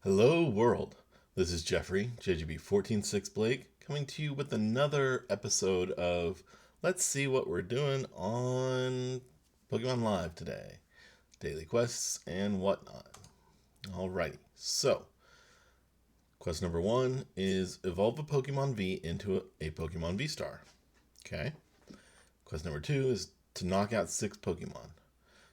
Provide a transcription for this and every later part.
Hello world, this is Jeffrey, JGB146 Blake, coming to you with another episode of Let's See What We're Doing on Pokemon Live today. Daily quests and whatnot. Alrighty, so quest number 1 is evolve a Pokemon V into a Pokemon VStar. Okay. Quest number 2 is to knock out 6 Pokemon.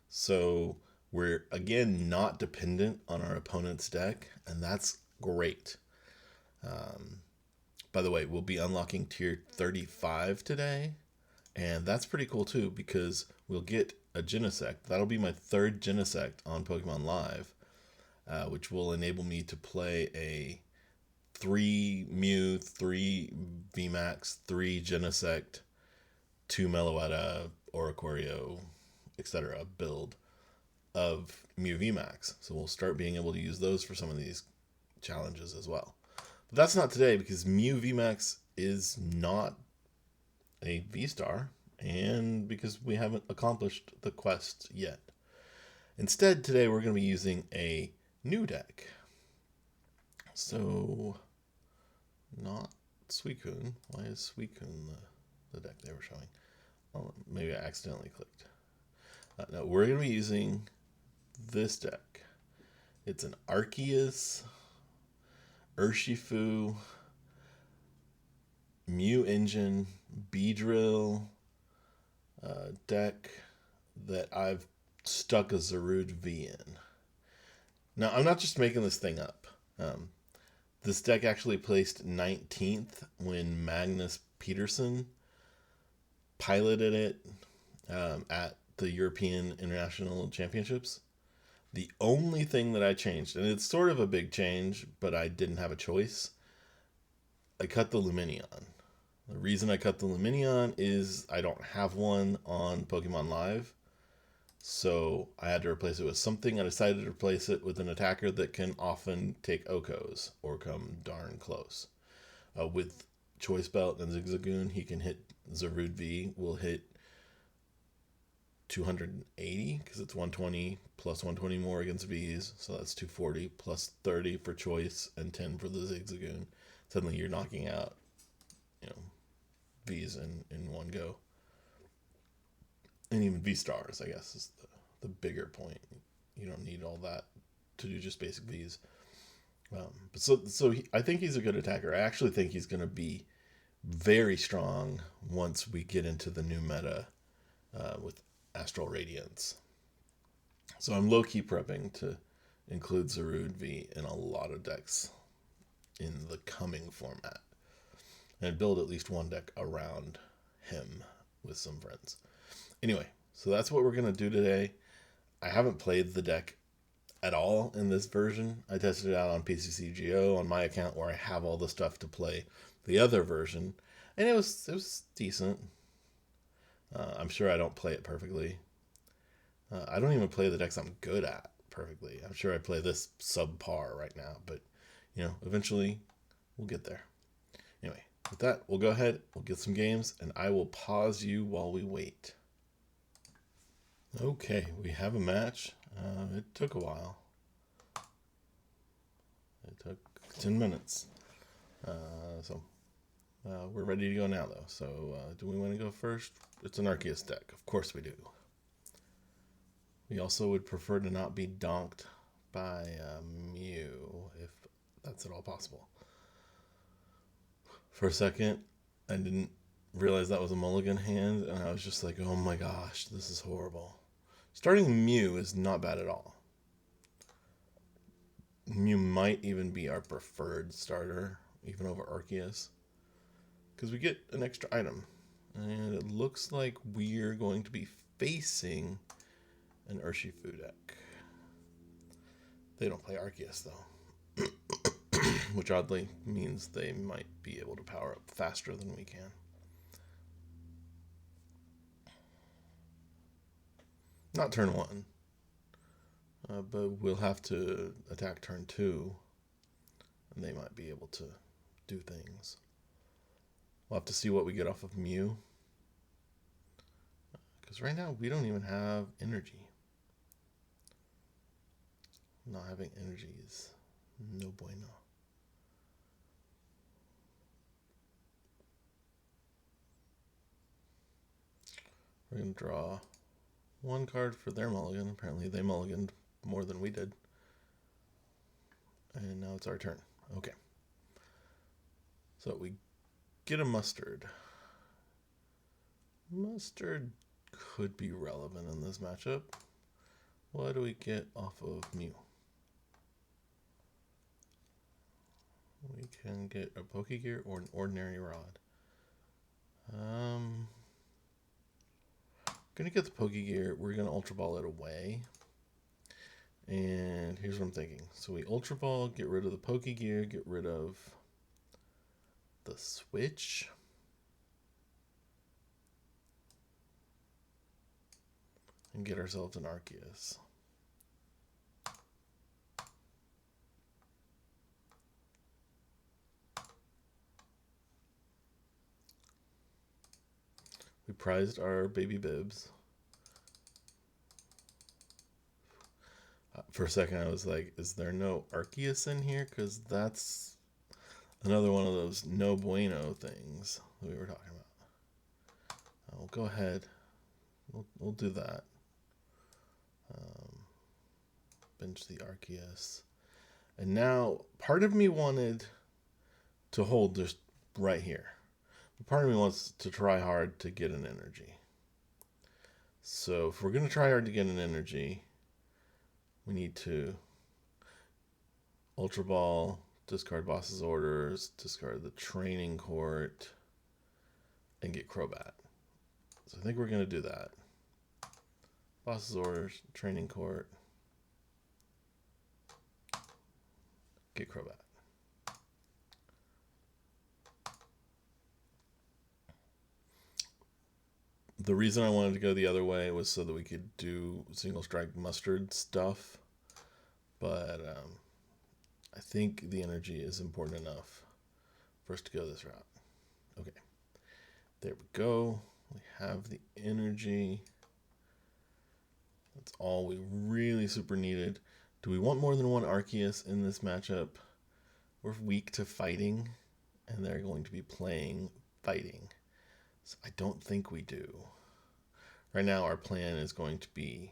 So we're, again, not dependent on our opponent's deck, and that's great. By the way, we'll be unlocking tier 35 today, and that's pretty cool too, because we'll get a Genesect. That'll be my 3rd Genesect on Pokemon Live, which will enable me to play a 3 Mew, 3 VMAX, 3 Genesect, 2 Meloetta, Oricorio, etc. build of Mew VMAX. So we'll start being able to use those for some of these challenges as well. But that's not today, because Mew VMAX is not a V-Star, and because we haven't accomplished the quest yet. Instead, today we're going to be using a new deck. So, not Suicune. Why is Suicune the deck they were showing? Oh, maybe I accidentally clicked. No, we're going to be using this deck. It's an Arceus, Urshifu, Mew Engine, Beedrill deck that I've stuck a Zarude V in. Now, I'm not just making this thing up. This deck actually placed 19th when Magnus Pederson piloted it at the European International Championships. The only thing that I changed, and it's sort of a big change, but I didn't have a choice, I cut the Lumineon. The reason I cut the Lumineon is I don't have one on Pokemon Live, so I had to replace it with something. I decided to replace it with an attacker that can often take Okos, or come darn close. With Choice Belt and Zigzagoon, he can hit Zarude V, will hit 280 because it's 120 plus 120 more against V's, so that's 240 plus 30 for Choice and 10 for the Zigzagoon. Suddenly you're knocking out, V's in one go. And even V-Stars, I guess, is the bigger point. You don't need all that to do just basic V's. I think he's a good attacker. I actually think he's going to be very strong once we get into the new meta with Astral Radiance. So I'm low-key prepping to include Zarude V in a lot of decks in the coming format, and build at least one deck around him with some friends. Anyway, so that's what we're going to do today. I haven't played the deck at all in this version. I tested it out on PCCGO on my account, where I have all the stuff to play the other version, and it was decent. I'm sure I don't play it perfectly. I don't even play the decks I'm good at perfectly. I'm sure I play this subpar right now, but eventually we'll get there. Anyway, with that, we'll go ahead, we'll get some games, and I will pause you while we wait. Okay, we have a match. It took a while. It took 10 minutes. We're ready to go now, though. So, do we want to go first? It's an Arceus deck. Of course we do. We also would prefer to not be donked by Mew, if that's at all possible. For a second, I didn't realize that was a mulligan hand, and I was just like, oh my gosh, this is horrible. Starting Mew is not bad at all. Mew might even be our preferred starter, even over Arceus, because we get an extra item. And it looks like we're going to be facing an Urshifu deck. They don't play Arceus, though, which oddly means they might be able to power up faster than we can. Not turn 1, but we'll have to attack turn 2, and they might be able to do things. We'll have to see what we get off of Mew, because right now we don't even have energy. Not having energy is No bueno. We're going to draw one card for their mulligan. Apparently they mulliganed more than we did. And now it's our turn. Okay. So we get a Mustard. Mustard could be relevant in this matchup. What do we get off of Mew? We can get a Pokégear or an Ordinary Rod. Gonna get the Pokégear. We're gonna Ultra Ball it away. And here's what I'm thinking. So we Ultra Ball, get rid of the Pokégear, get rid of the Switch. And get ourselves an Arceus. We prized our baby bibs. For a second, I was like, is there no Arceus in here? Because that's another one of those no bueno things that we were talking about. We'll go ahead. We'll do that. Bench the Arceus. And now, part of me wanted to hold just right here. But part of me wants to try hard to get an energy. So if we're going to try hard to get an energy, we need to Ultra Ball, discard Boss's Orders, discard the Training Court, and get Crobat. So I think we're going to do that. Boss's Orders, Training Court, get Crobat. The reason I wanted to go the other way was so that we could do single strike Mustard stuff. But I think the energy is important enough for us to go this route. Okay. There we go. We have the energy. That's all we really super needed. Do we want more than one Arceus in this matchup? We're weak to fighting, and they're going to be playing fighting. So I don't think we do. Right now, our plan is going to be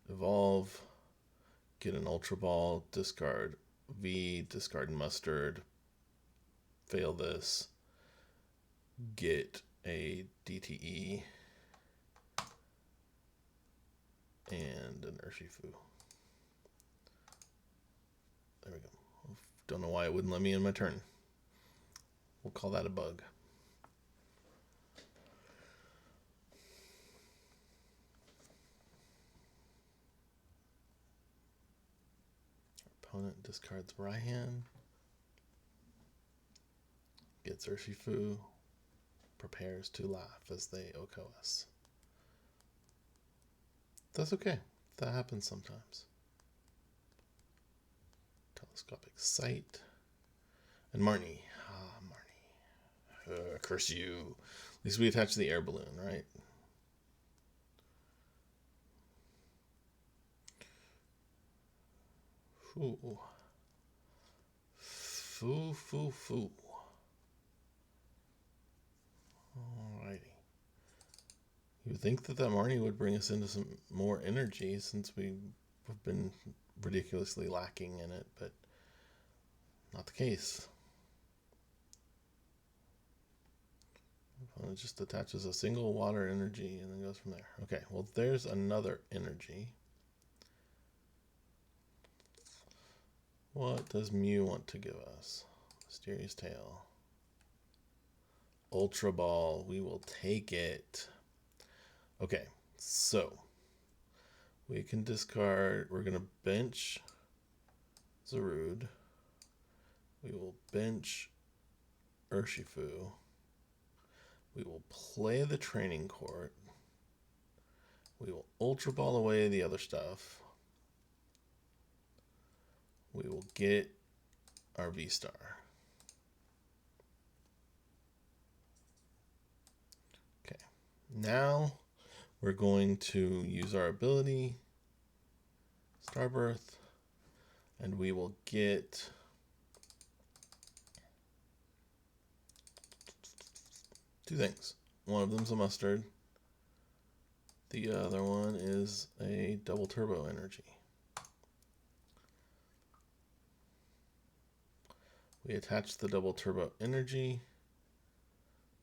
evolve, get an Ultra Ball, discard V, discard Mustard, fail this, get a DTE, and an Urshifu. There we go. Don't know why it wouldn't let me in my turn. We'll call that a bug. Our opponent discards Raihan, gets Urshifu, prepares to laugh as they OHKO us. That's okay. That happens sometimes. Telescopic Sight. And Marnie. Ah, Marnie. Curse you. At least we attach the air balloon, right? Ooh. Foo. Alrighty. You would think that Marnie would bring us into some more energy since we have been ridiculously lacking in it, but not the case. It just attaches a single water energy and then goes from there. Okay, well, there's another energy. What does Mew want to give us? Mysterious Tail. Ultra Ball. We will take it. Okay, so we can discard. We're going to bench Zarude. We will bench Urshifu. We will play the Training Court. We will Ultra Ball away the other stuff. We will get our VStar. Okay, now we're going to use our ability, Starbirth, And we will get two things. One of them's a mustard. The other one is a double turbo energy. We attach the double turbo energy.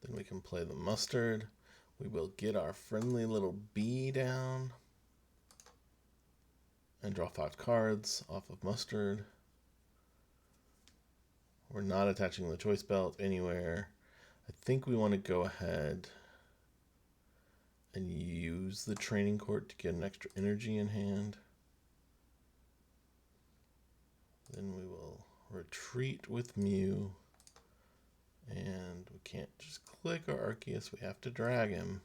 Then we can play the mustard. We will get our friendly little bee down and draw 5 cards off of mustard. We're not attaching the choice belt anywhere. I think we want to go ahead and use the training court to get an extra energy in hand. Then we will retreat with Mew. And we can't just click our Arceus, we have to drag him.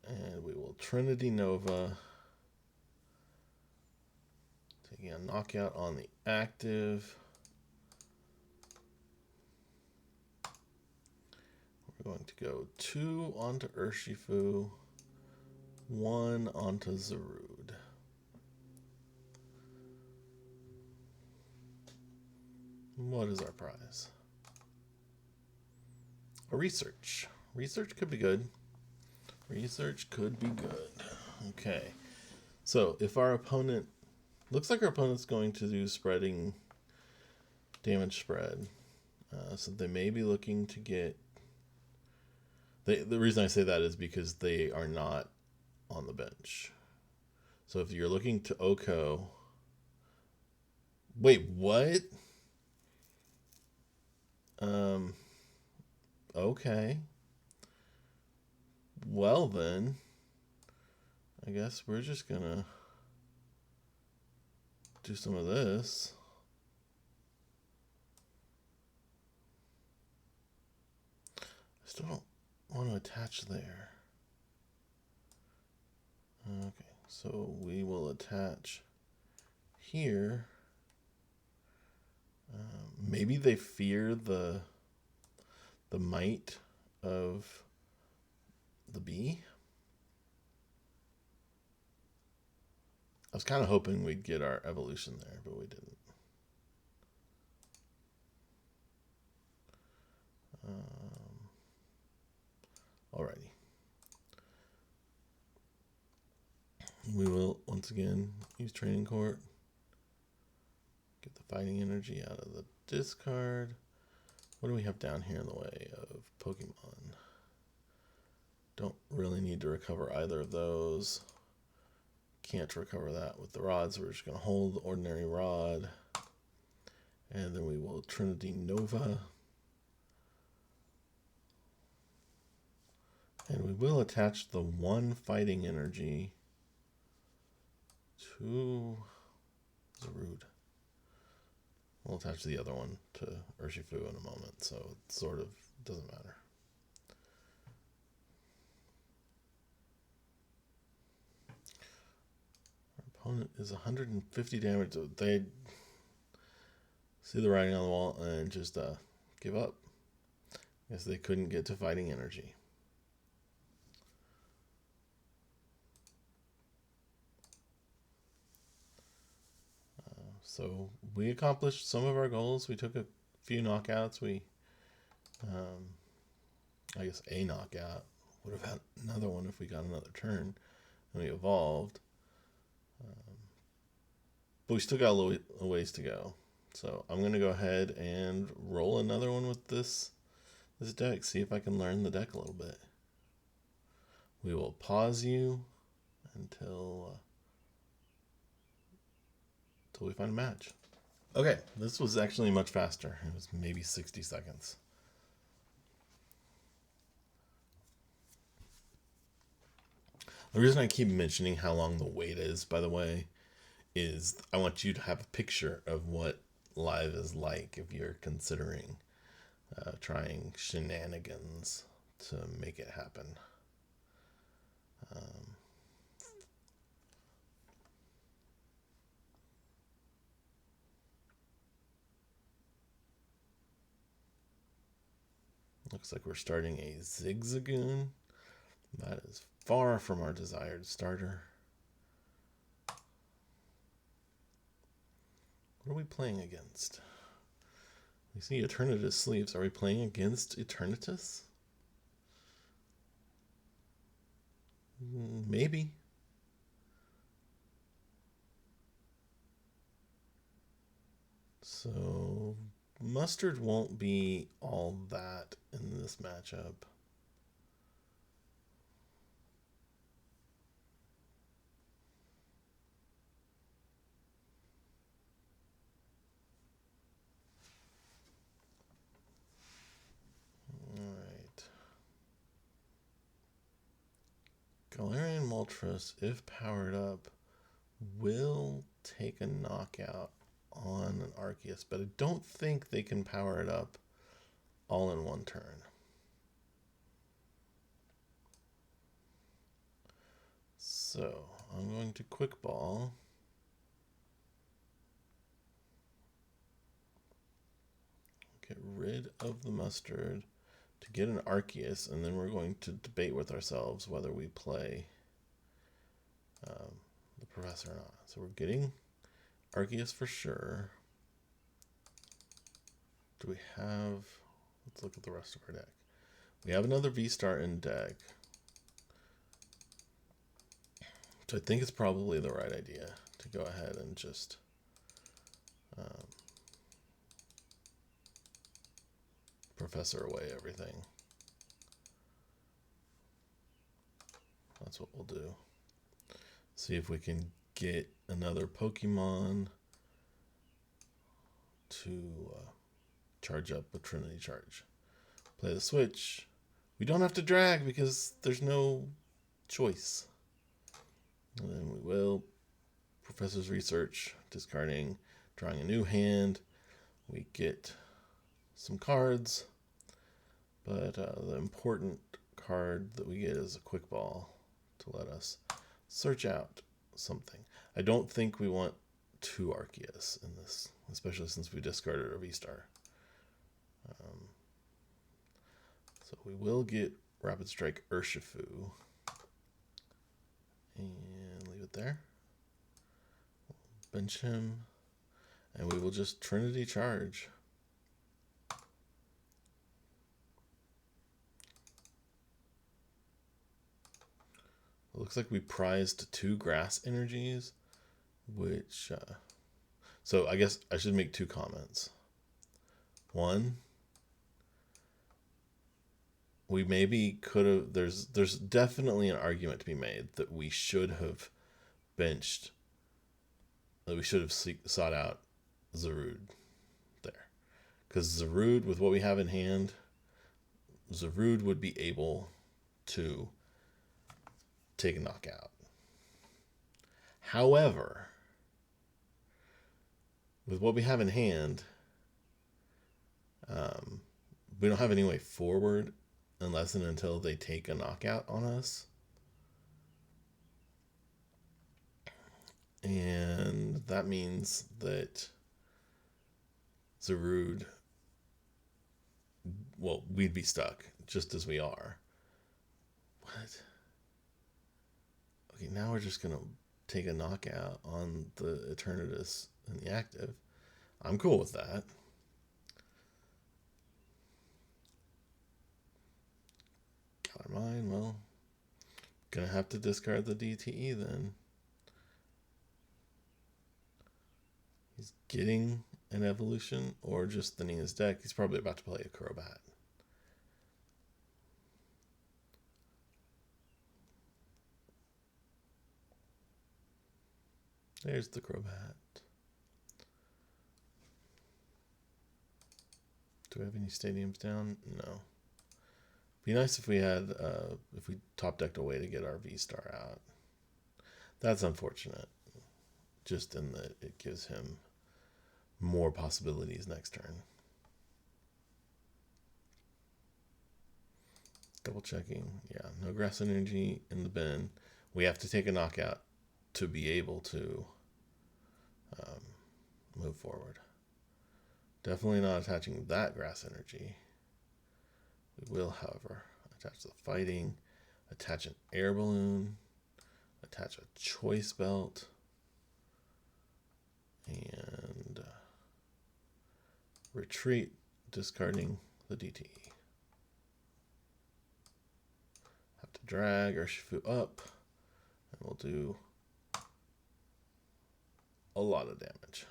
And we will Trinity Nova. Taking a knockout on the active. We're going to go 2 onto Urshifu, 1 onto Zarude. What is our prize? A research. Research could be good. Research could be good. Okay. So if our opponent... Looks like our opponent's going to do spreading damage spread. So they may be looking to get... The reason I say that is because they are not on the bench. So if you're looking to OHKO... Wait, what? Okay. Well then, I guess we're just gonna do some of this. I still don't want to attach there. Okay, so we will attach here. Maybe they fear the might of the bee. I was kind of hoping we'd get our evolution there, but we didn't. Alrighty. We will once again use training court. Get the fighting energy out of the discard. What do we have down here in the way of Pokemon? Don't really need to recover either of those. Can't recover that with the rods. So we're just going to hold the Ordinary Rod. And then we will Trinity Nova. And we will attach the 1 fighting energy to Zarude. We'll attach the other one to Urshifu in a moment, so it sort of doesn't matter. Our opponent is 150 damage. They see the writing on the wall and just give up. Guess they couldn't get to fighting energy. So we accomplished some of our goals. We took a few knockouts. We, I guess a knockout. Would have had another one if we got another turn. And we evolved. But we still got a ways to go. So I'm going to go ahead and roll another one with this deck. See if I can learn the deck a little bit. We will pause you until we find a match. Okay, this was actually much faster. It was maybe 60 seconds. The reason I keep mentioning how long the wait is, by the way, is I want you to have a picture of what live is like if you're considering trying shenanigans to make it happen. Looks like we're starting a Zigzagoon. That is far from our desired starter. What are we playing against? We see Eternatus sleeves. Are we playing against Eternatus? Maybe. So Mustard won't be all that in this matchup. Alright. Galarian Moltres, if powered up, will take a knockout on an Arceus, but I don't think they can power it up all in one turn. So I'm going to Quick Ball. Get rid of the Mustard to get an Arceus, and then we're going to debate with ourselves whether we play the Professor or not. So we're getting Arceus for sure. Do we have... Let's look at the rest of our deck. We have another VSTAR in deck. So I think it's probably the right idea to go ahead and just... Professor away everything. That's what we'll do. See if we can get another Pokemon to charge up with Trinity Charge. Play the Switch. We don't have to drag because there's no choice. And then we will. Professor's Research, discarding, drawing a new hand. We get some cards, but the important card that we get is a Quick Ball to let us search out something. I don't think we want two Arceus in this, especially since we discarded our VSTAR. So we will get Rapid Strike Urshifu and leave it there. Bench him, and we will just Trinity Charge. It looks like we prized 2 grass energies, which... so I guess I should make 2 comments. One, we maybe could have... There's definitely an argument to be made that we should have benched... That we should have sought out Zarude there. Because Zarude, with what we have in hand, Zarude would be able to take a knockout. However, with what we have in hand, we don't have any way forward unless and until they take a knockout on us. And that means that Zarude, well, we'd be stuck just as we are. What? Okay, now we're just going to take a knockout on the Eternatus and the active. I'm cool with that. Got mine. Well, gonna have to discard the DTE then. He's getting an evolution or just thinning his deck. He's probably about to play a Crobat. There's the Crobat. Do we have any stadiums down? No. Be nice if we had, if we top decked a way to get our VSTAR out. That's unfortunate. Just in that it gives him more possibilities next turn. Double checking. Yeah, no grass energy in the bin. We have to take a knockout to be able to move forward. Definitely not attaching that grass energy. We will, however, attach the fighting, attach an air balloon, attach a choice belt, and retreat, discarding the DTE. Have to drag Urshifu up, and we'll do a lot of damage.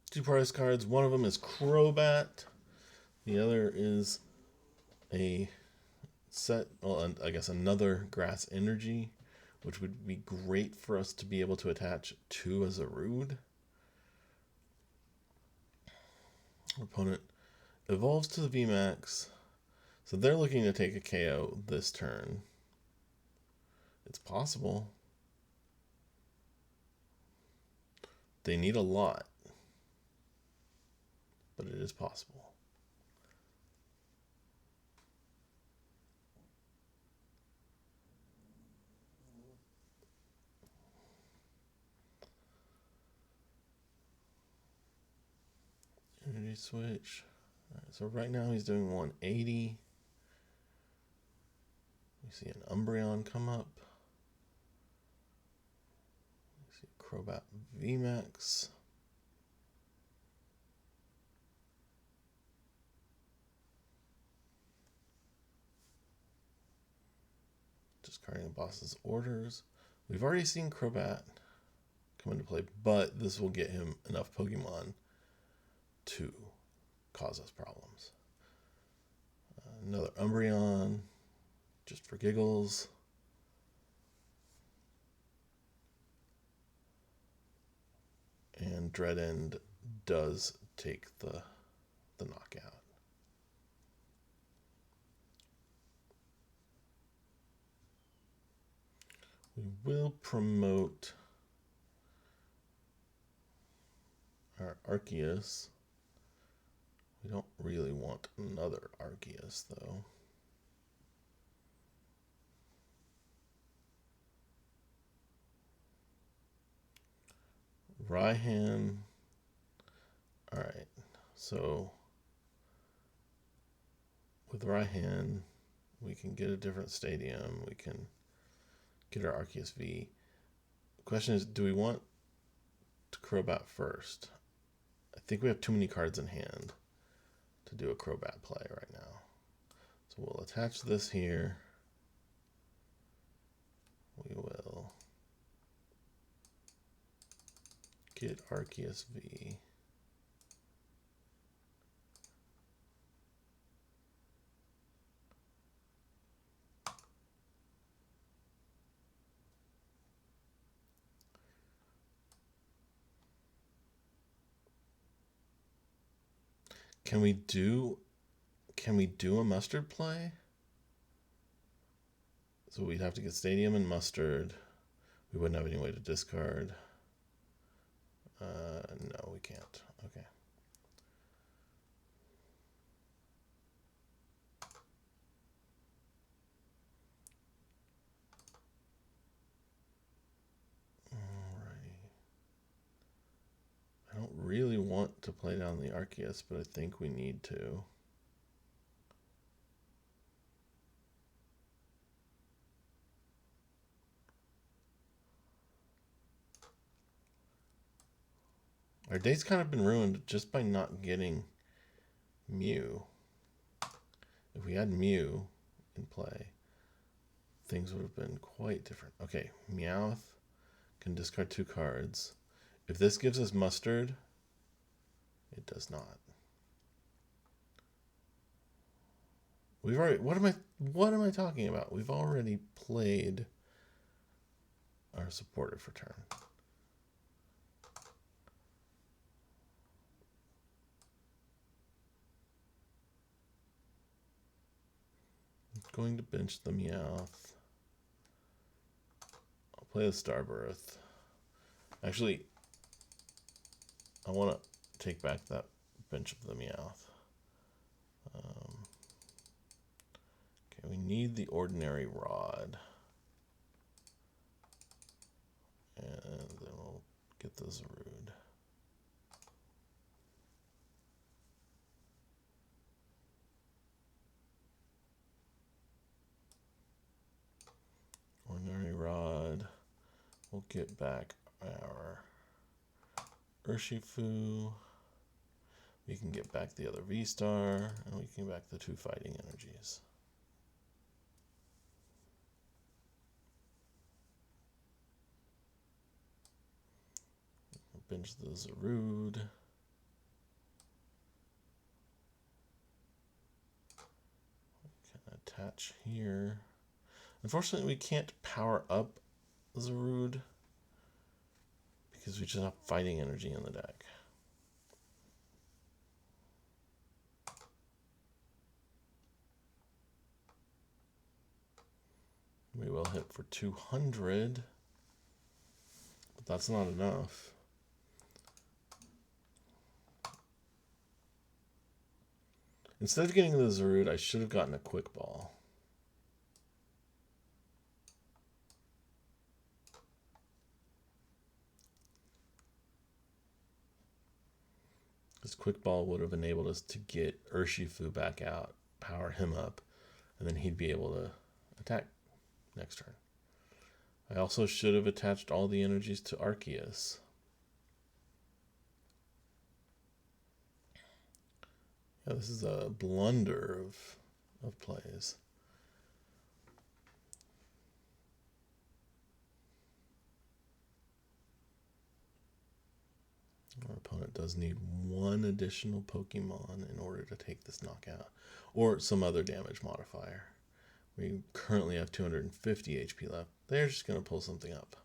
Two prize cards. One of them is Crobat. The other is a set, well, I guess another Grass Energy, which would be great for us to be able to attach to a Zarude. Our opponent evolves to the VMAX. So they're looking to take a KO this turn. It's possible. They need a lot, but it is possible. Energy switch. All right, so right now he's doing 180. We see an Umbreon come up. We see a Crobat VMAX. Discarding the boss's orders. We've already seen Crobat come into play, but this will get him enough Pokemon to cause us problems. Another Umbreon, just for giggles. And Dreadend does take the knockout. We will promote our Arceus. We don't really want another Arceus, though. Raihan. All right, so with Raihan, we can get a different stadium. We can get our Arceus V. The question is, do we want to Crobat first? I think we have too many cards in hand to do a Crobat play right now. So we'll attach this here. We will get Arceus V. Can we do a mustard play? So we'd have to get stadium and mustard. We wouldn't have any way to discard. No, we can't. Okay. Alrighty. I don't really want to play down the Arceus, but I think we need to. Our day's kind of been ruined just by not getting Mew. If we had Mew in play, things would have been quite different. Okay, Meowth can discard 2 cards. If this gives us mustard, it does not. We've already, what am I talking about? We've already played our supporter for turn. Going to bench the Meowth. I'll play the Starbirth. Actually, I want to take back that bench of the Meowth. Okay, we need the Ordinary Rod. And then we'll get the Zarude. Ordinary Rod. We'll get back our Urshifu. We can get back the other VStar, and we can get back the 2 fighting energies. Bench the Zarude. Can attach here. Unfortunately, we can't power up Zarude because we just have fighting energy in the deck. We will hit for 200, but that's not enough. Instead of getting the Zarude, I should have gotten a Quick Ball. This Quick Ball would have enabled us to get Urshifu back out, power him up, and then he'd be able to attack next turn. I also should have attached all the energies to Arceus. Yeah, this is a blunder of plays. Our opponent does need 1 additional Pokemon in order to take this knockout, or some other damage modifier. We currently have 250 HP left. They're just going to pull something up.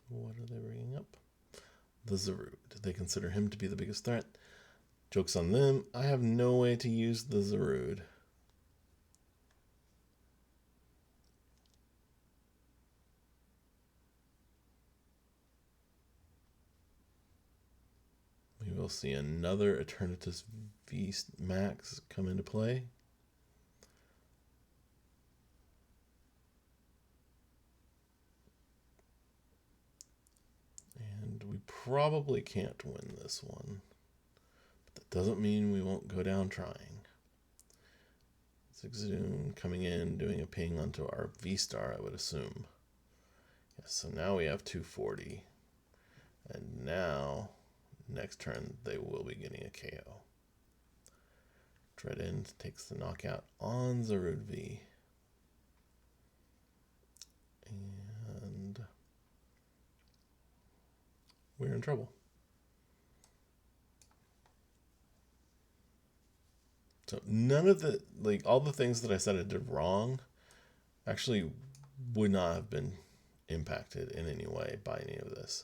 What are they bringing up? The Zarude. They consider him to be the biggest threat. Joke's on them. I have no way to use the Zarude. We will see another Eternatus VMAX come into play. And we probably can't win this one. But that doesn't mean we won't go down trying. Zigzagoon coming in, doing a ping onto our VStar, I would assume. Yes, so now we have 240. And now, next turn, they will be getting a KO. Dread takes the knockout on Zarude V. And we're in trouble. So none of the, all the things that I said I did wrong actually would not have been impacted in any way by any of this.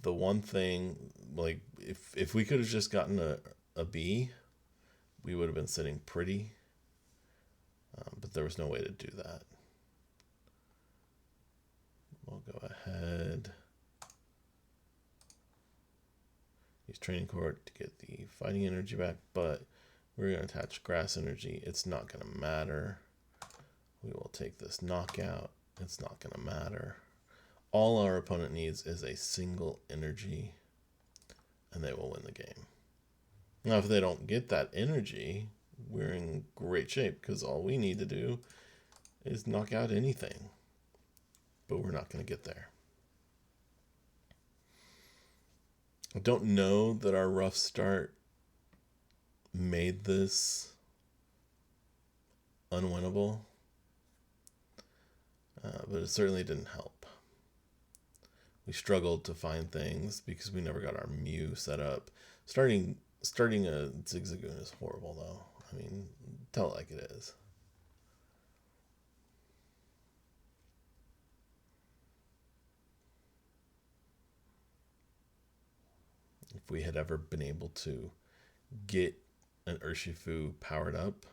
The one thing, if we could have just gotten a B, we would have been sitting pretty. But there was no way to do that. We'll go ahead. Use Training Court to get the fighting energy back, but we're going to attach grass energy. It's not going to matter. We will take this knockout. It's not going to matter. All our opponent needs is a single energy, and they will win the game. Now, if they don't get that energy, we're in great shape, because all we need to do is knock out anything. But we're not going to get there. I don't know that our rough start made this unwinnable, but it certainly didn't help. We struggled to find things because we never got our Mew set up. Starting a Zigzagoon is horrible, though. I mean, tell it like it is. If we had ever been able to get an Urshifu powered up,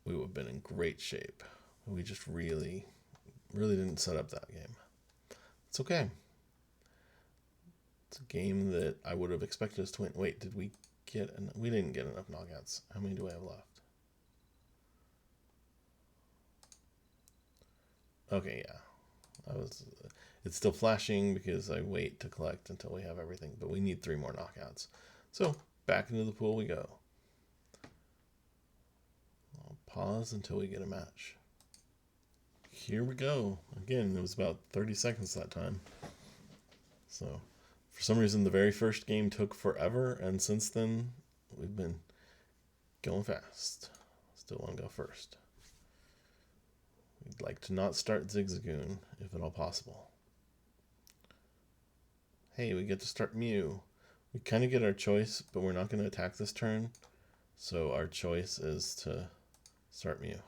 we would have been in great shape. We just really didn't set up that game. It's okay. It's a game that I would have expected us to win. Wait, did we get we didn't get enough knockouts. How many do I have left? Okay, yeah. It's still flashing because I wait to collect until we have everything, but we need 3 more knockouts. So, back into the pool we go. Pause until we get a match. Here we go. Again, it was about 30 seconds that time. So, for some reason, the very first game took forever, and since then, we've been going fast. Still want to go first. We'd like to not start Zigzagoon, if at all possible. Hey, we get to start Mew. We kind of get our choice, but we're not going to attack this turn. So our choice is to start Mew.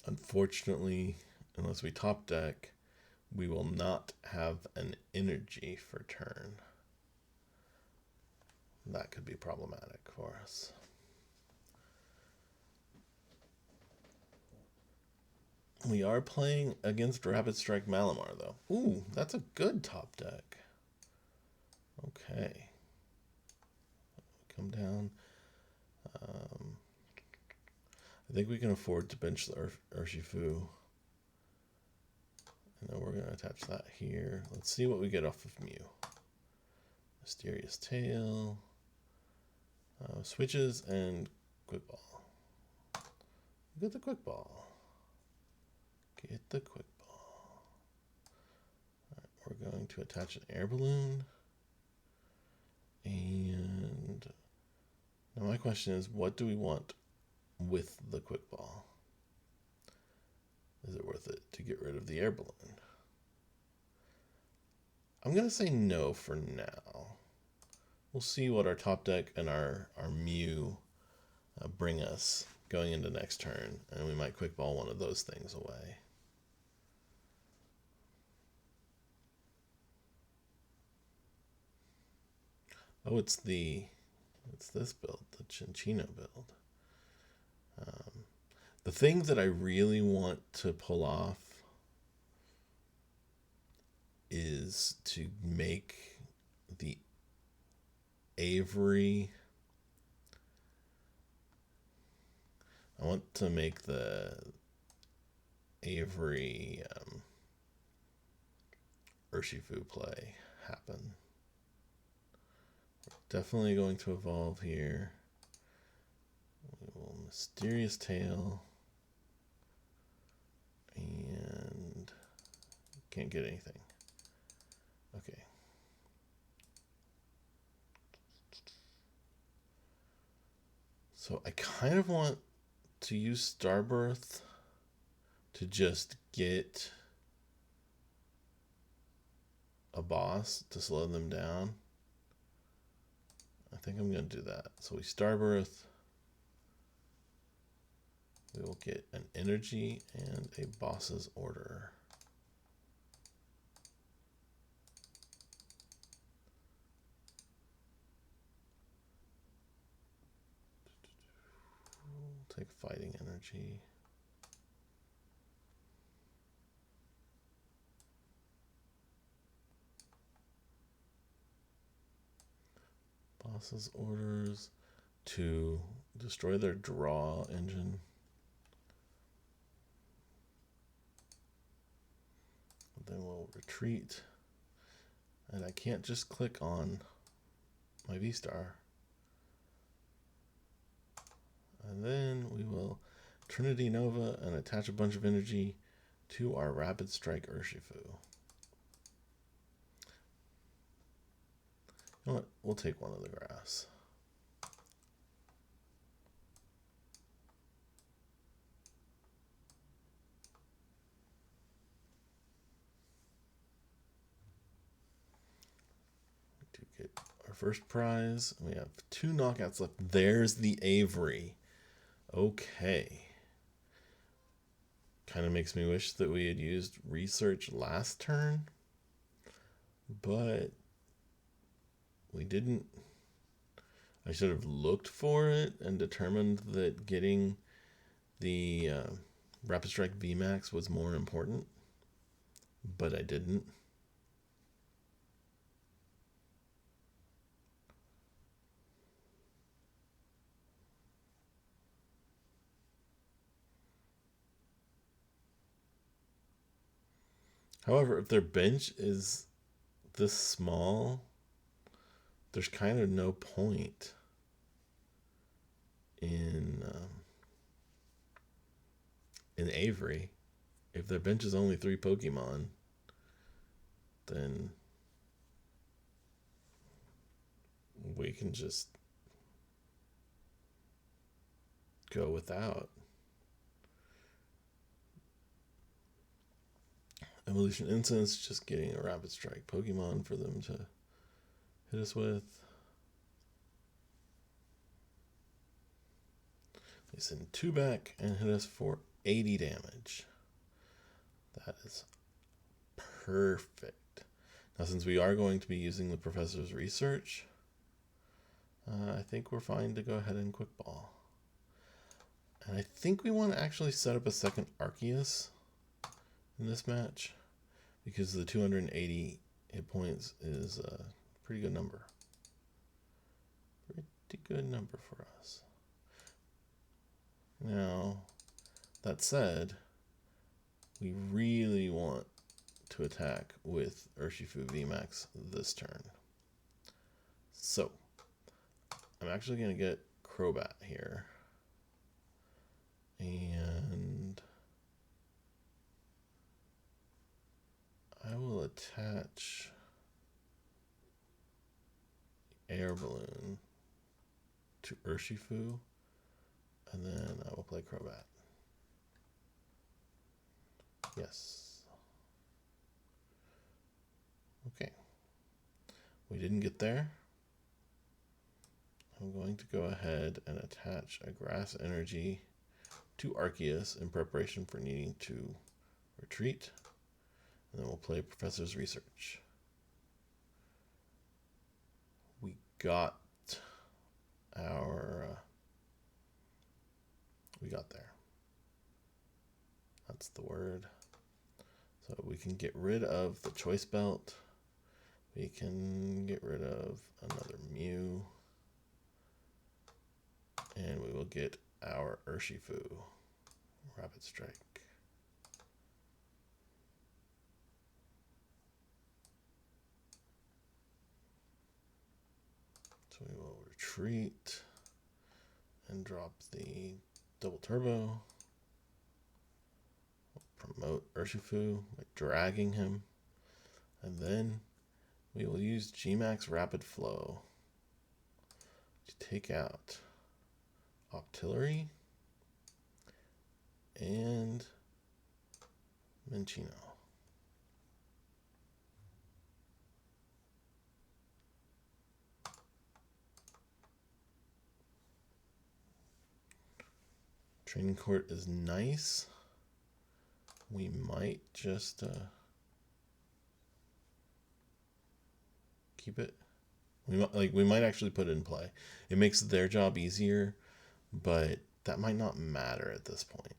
Unfortunately, unless we top deck, we will not have an energy for turn. That could be problematic for us. We are playing against Rapid Strike Malamar, though. Ooh, that's a good top deck. Okay. Come down. I think we can afford to bench the Urshifu. And then we're going to attach that here. Let's see what we get off of Mew. Mysterious Tail. Switches and Quick Ball. Get the Quick Ball. Get the Quick Ball. Alright, we're going to attach an Air Balloon. And now my question is, what do we want with the Quick Ball? Is it worth it to get rid of the Air Balloon? I'm going to say no for now. We'll see what our top deck and our Mew bring us going into next turn, and we might Quick Ball one of those things away. Oh, it's this build, the Chinchino build. The thing that I really want to pull off is to make the Avery. I want to make the Avery Urshifu play happen. We're definitely going to evolve here. We will Mysterious Tail. And can't get anything. Okay. So I kind of want to use Starbirth to just get a boss to slow them down. I think I'm going to do that. So we Starbirth. We will get an energy and a boss's order. We'll take fighting energy. Boss's orders to destroy their draw engine. Then we'll retreat, and I can't just click on my VStar. And then we will Trinity Nova and attach a bunch of energy to our Rapid Strike Urshifu. You know what? We'll take one of the grass. Our first prize. We have 2 knockouts left. There's the Avery. Okay. Kind of makes me wish that we had used research last turn, but we didn't. I should have looked for it and determined that getting the Rapid Strike VMAX was more important, but I didn't. However, if their bench is this small, there's kind of no point in Avery. If their bench is only 3 Pokemon, then we can just go without. Evolution Incense, just getting a Rapid Strike Pokemon for them to hit us with. They send 2 back and hit us for 80 damage. That is perfect. Now, since we are going to be using the Professor's Research, I think we're fine to go ahead and Quick Ball. And I think we want to actually set up a second Arceus in this match, because the 280 hit points is a pretty good number. Pretty good number for us. Now, that said, we really want to attack with Urshifu VMAX this turn. So, I'm actually going to get Crobat here. And I will attach Air Balloon to Urshifu, and then I will play Crobat. Yes. Okay. We didn't get there. I'm going to go ahead and attach a Grass Energy to Arceus in preparation for needing to retreat. And then we'll play Professor's Research. We got our... we got there. That's the word. So we can get rid of the Choice Belt. We can get rid of another Mew. And we will get our Urshifu. Rapid Strike. So we will retreat and drop the double turbo. We'll promote Urshifu by dragging him. And then we will use Gmax Rapid Flow to take out Octillery and Minccino. Training Court is nice. We might just keep it. We might actually put it in play. It makes their job easier, but that might not matter at this point.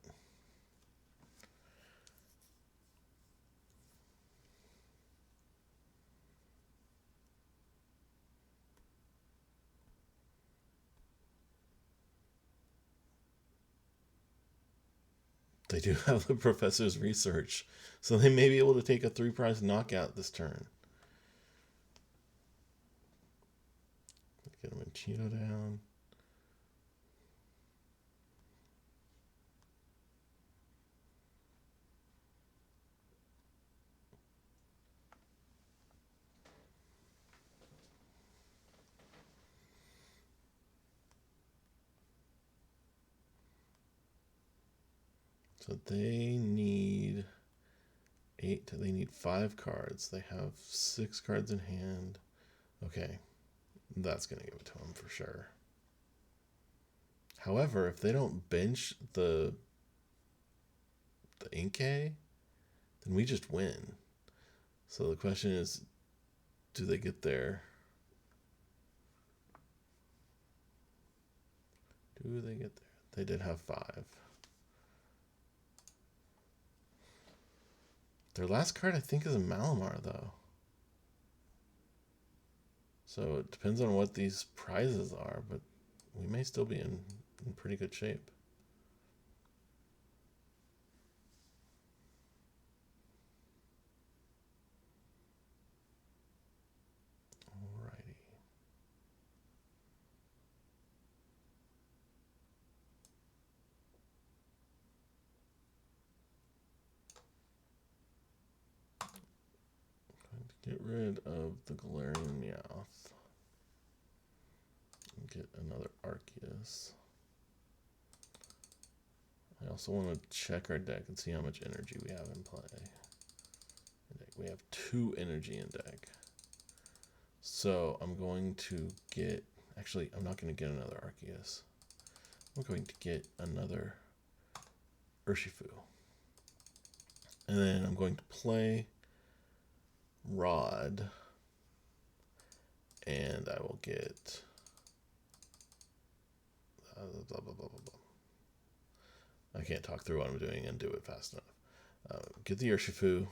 They do have the Professor's Research, so they may be able to take a 3-prize knockout this turn. Get Minccino down. So they need 8. They need 5 cards. They have 6 cards in hand. Okay, that's going to give it to them for sure. However, if they don't bench the Inkay, then we just win. So the question is, do they get there? Do they get there? They did have 5. Their last card, I think, is a Malamar, though. So it depends on what these prizes are, but we may still be in pretty good shape. Get rid of the Galarian Meowth. Get another Arceus. I also want to check our deck and see how much energy we have in play. We have 2 energy in deck. So I'm going to get, actually, I'm not going to get another Arceus. I'm going to get another Urshifu. And then I'm going to play Rod. And I will get blah, blah, blah, blah, blah. I can't talk through what I'm doing and do it fast enough. Get the Urshifu.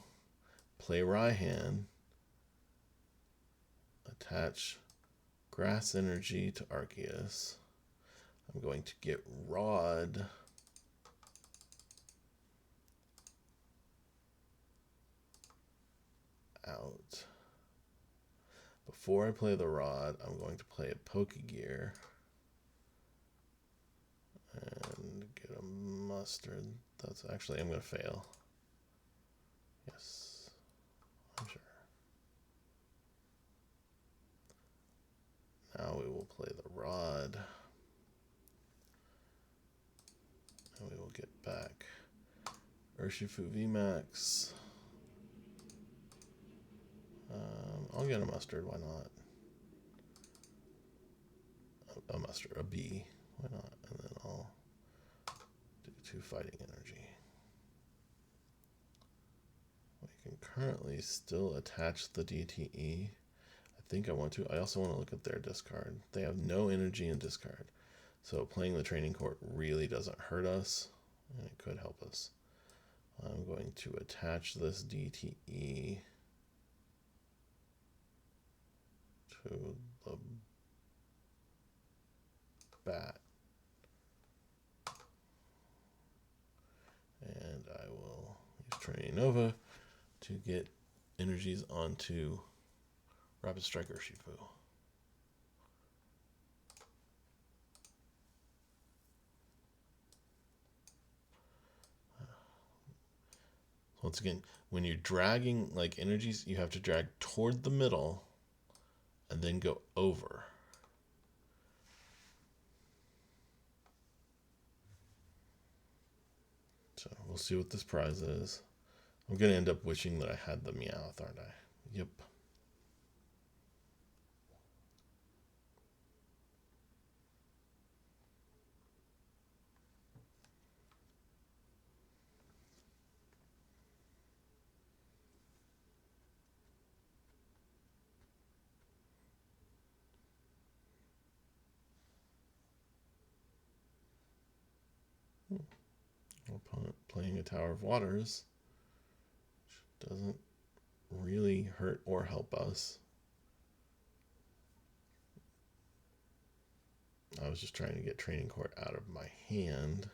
Play Raihan. Attach Grass Energy to Arceus. I'm going to get Rod. Out. Before I play the Rod, I'm going to play a Pokégear. And get a Mustard. That's actually, I'm going to fail. Yes, I'm sure. Now we will play the Rod. And we will get back Urshifu VMAX. I'll get a Mustard, why not? A Mustard, a B, why not? And then I'll do 2 Fighting Energy. We can currently still attach the DTE. I think I want to. I also want to look at their discard. They have no energy in discard. So playing the training court really doesn't hurt us, and it could help us. I'm going to attach this DTE to the bat. And I will use Training Nova to get energies onto Rapid Strike Urshifu. Once again, when you're dragging like energies, you have to drag toward the middle and then go over. So we'll see what this prize is. I'm going to end up wishing that I had the Meowth, aren't I? Yep. Opponent playing a Tower of Waters, which doesn't really hurt or help us. I was just trying to get Training Court out of my hand.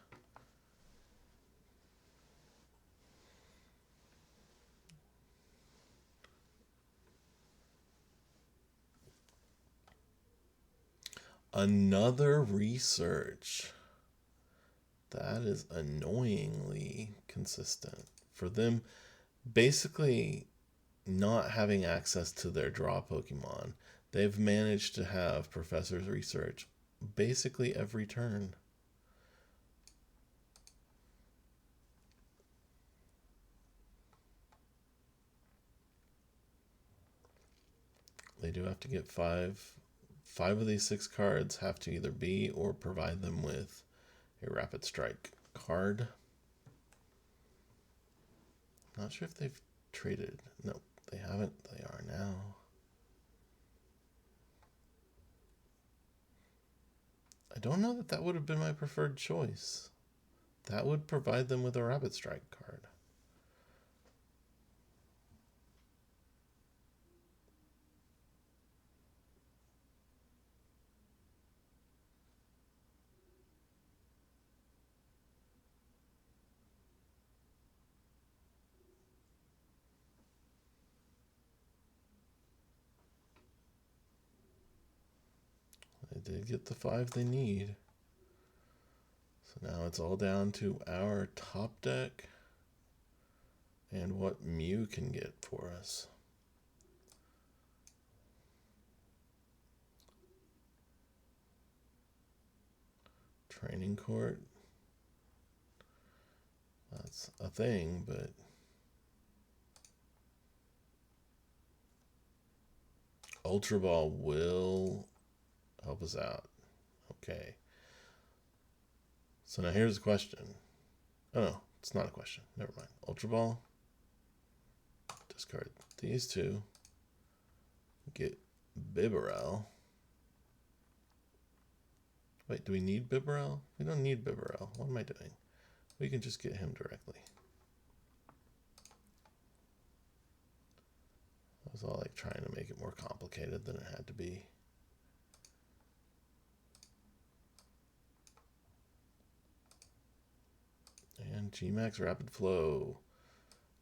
Another research. That is annoyingly consistent. For them, basically not having access to their draw Pokemon, they've managed to have Professor's research basically every turn. They do have to get 5. 5 of these 6 cards have to either be or provide them with a Rapid Strike card. Not sure if they've traded. No, they haven't. They are now. I don't know that that would have been my preferred choice. That would provide them with a Rapid Strike card. They did get the 5 they need. So now it's all down to our top deck and what Mew can get for us. Training court. That's a thing, but Ultra Ball will help us out. Okay. So now here's a question. Oh no, it's not a question. Never mind. Ultra Ball. Discard these two. Get Bibarel. Wait, do we need Bibarel? We don't need Bibarel. What am I doing? We can just get him directly. I was all like trying to make it more complicated than it had to be. And GMAX Rapid Flow,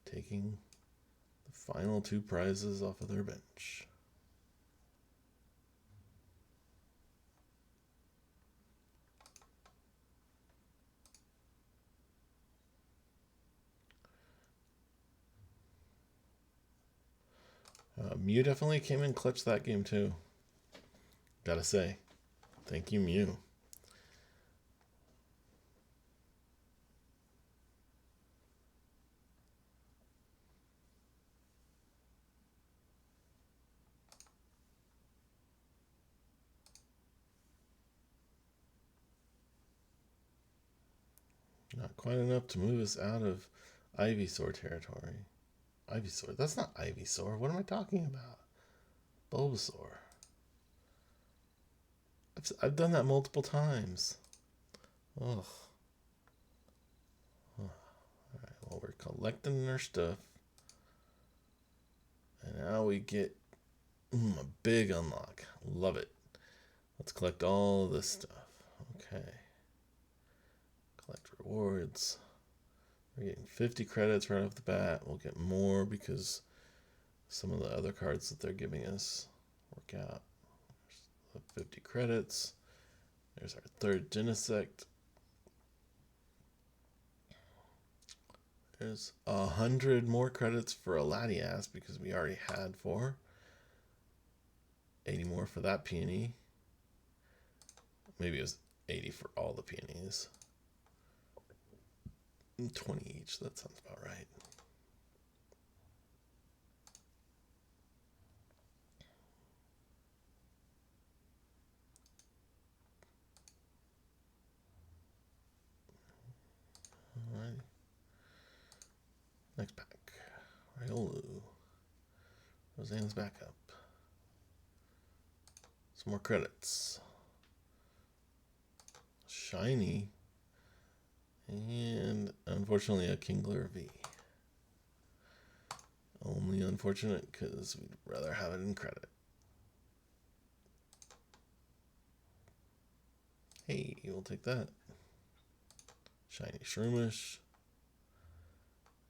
taking the final 2 prizes off of their bench. Mew definitely came in clutch that game too. Gotta say, thank you, Mew. Not quite enough to move us out of Ivysaur territory. Ivysaur? That's not Ivysaur. What am I talking about? Bulbasaur. I've done that multiple times. Ugh. Alright, well, we're collecting our stuff. And now we get a big unlock. Love it. Let's collect all this stuff. Okay. Collect rewards. We're getting 50 credits right off the bat. We'll get more because some of the other cards that they're giving us work out. There's 50 credits. There's our 3rd Genesect. There's 100 more credits for a Latias because we already had 4. 80 more for that peony. Maybe it was 80 for all the peonies. 20 each, that sounds about right. Alrighty. Next pack. Riolu. Roseanne's back up. Some more credits. Shiny. And unfortunately a Kingler V. Only unfortunate because we'd rather have it in credit. Hey, we'll take that. Shiny Shroomish.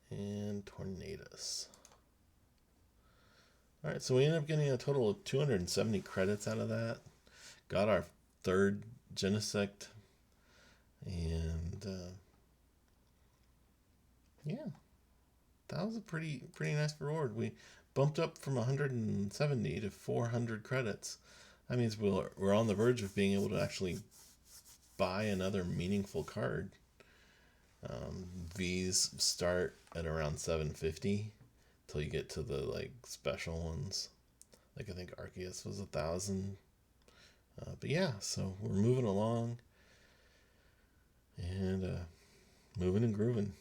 And Tornadus. Alright, so we ended up getting a total of 270 credits out of that. Got our 3rd Genesect. And yeah, that was a pretty nice reward. We bumped up from 170 to 400 credits. That means we're on the verge of being able to actually buy another meaningful card. V's start at around 750 till you get to the like special ones. Like I think Arceus was 1,000. But yeah, so we're moving along and moving and grooving.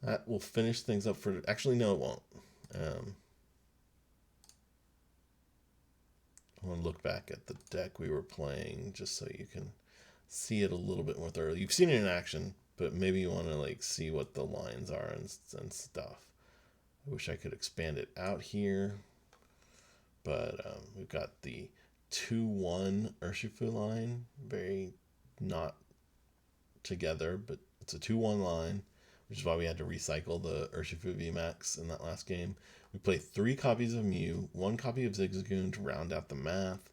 That will finish things up for... Actually, no, it won't. I want to look back at the deck we were playing just so you can see it a little bit more thoroughly. You've seen it in action, but maybe you want to like see what the lines are and stuff. I wish I could expand it out here, but we've got the 2-1 Urshifu line, very not together, but it's a 2-1 line, which is why we had to recycle the Urshifu VMAX in that last game. We play 3 copies of Mew, 1 copy of Zigzagoon to round out the math.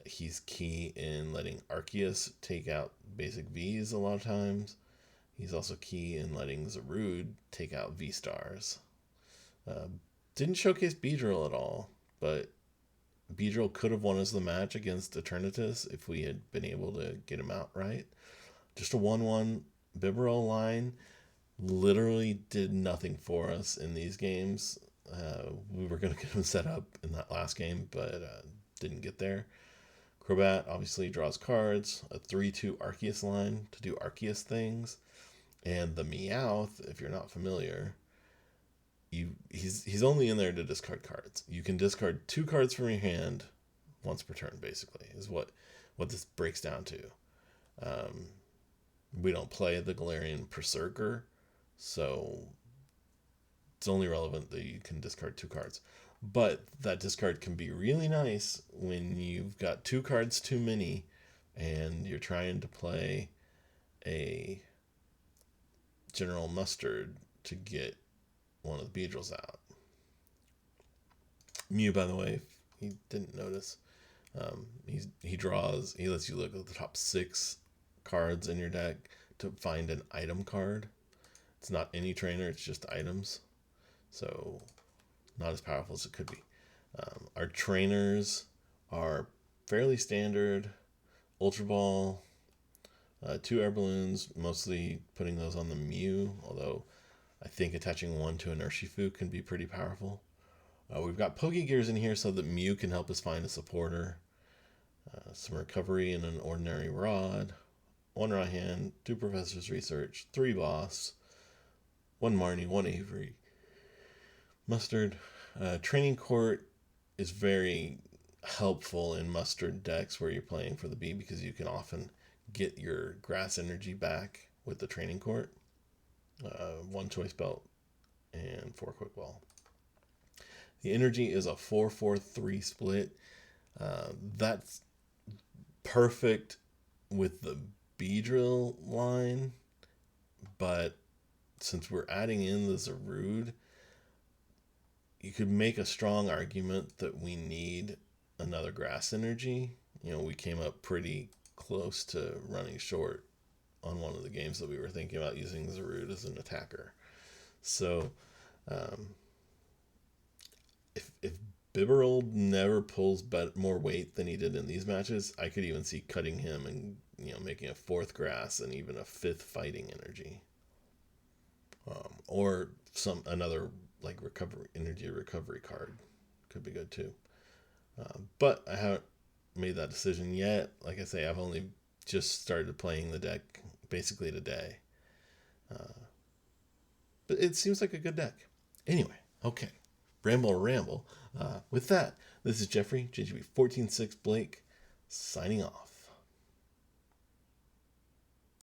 He's key in letting Arceus take out basic Vs a lot of times. He's also key in letting Zarude take out V-Stars. Didn't showcase Beedrill at all, but Beedrill could have won us the match against Eternatus if we had been able to get him out right. Just a 1-1 Bibarel line literally did nothing for us in these games. We were going to get him set up in that last game, but didn't get there. Crobat obviously draws cards, a 3-2 Arceus line to do Arceus things, and the Meowth, if you're not familiar, he's only in there to discard cards. You can discard 2 cards from your hand once per turn, basically, is what this breaks down to. We don't play the Galarian Berserker, so it's only relevant that you can discard 2 cards. But that discard can be really nice when you've got 2 cards too many and you're trying to play a General Mustard to get one of the Beedrills out. Mew, by the way, if he didn't notice, he lets you look at the top 6 cards in your deck to find an item card. It's not any trainer, it's just items. So not as powerful as it could be. Our trainers are fairly standard. Ultra Ball, 2 Air Balloons, mostly putting those on the Mew, although I think attaching 1 to an Urshifu can be pretty powerful. We've got Pokégears in here so that Mew can help us find a supporter. Some recovery and an Ordinary Rod. 1 Raihan, 2 Professor's Research, 3 Boss, 1 Marnie, 1 Avery. Mustard. Training Court is very helpful in Mustard decks where you're playing for the B because you can often get your grass energy back with the Training Court. 1 Choice Belt and 4 Quick Ball. The energy is a 4-4-3 split. That's perfect with the Beedrill line, but since we're adding in the Zarude, you could make a strong argument that we need another grass energy. We came up pretty close to running short on one of the games that we were thinking about using Zarude as an attacker. So if Bibarel never pulls more weight than he did in these matches, I could even see cutting him and making a 4th grass and even a 5th fighting energy, or another like energy recovery card could be good too. But I haven't made that decision yet. Like I say, I've only just started playing the deck basically today. But it seems like a good deck. Anyway, okay. Ramble. With that, this is Jeffrey, JGB 146 Blake, signing off.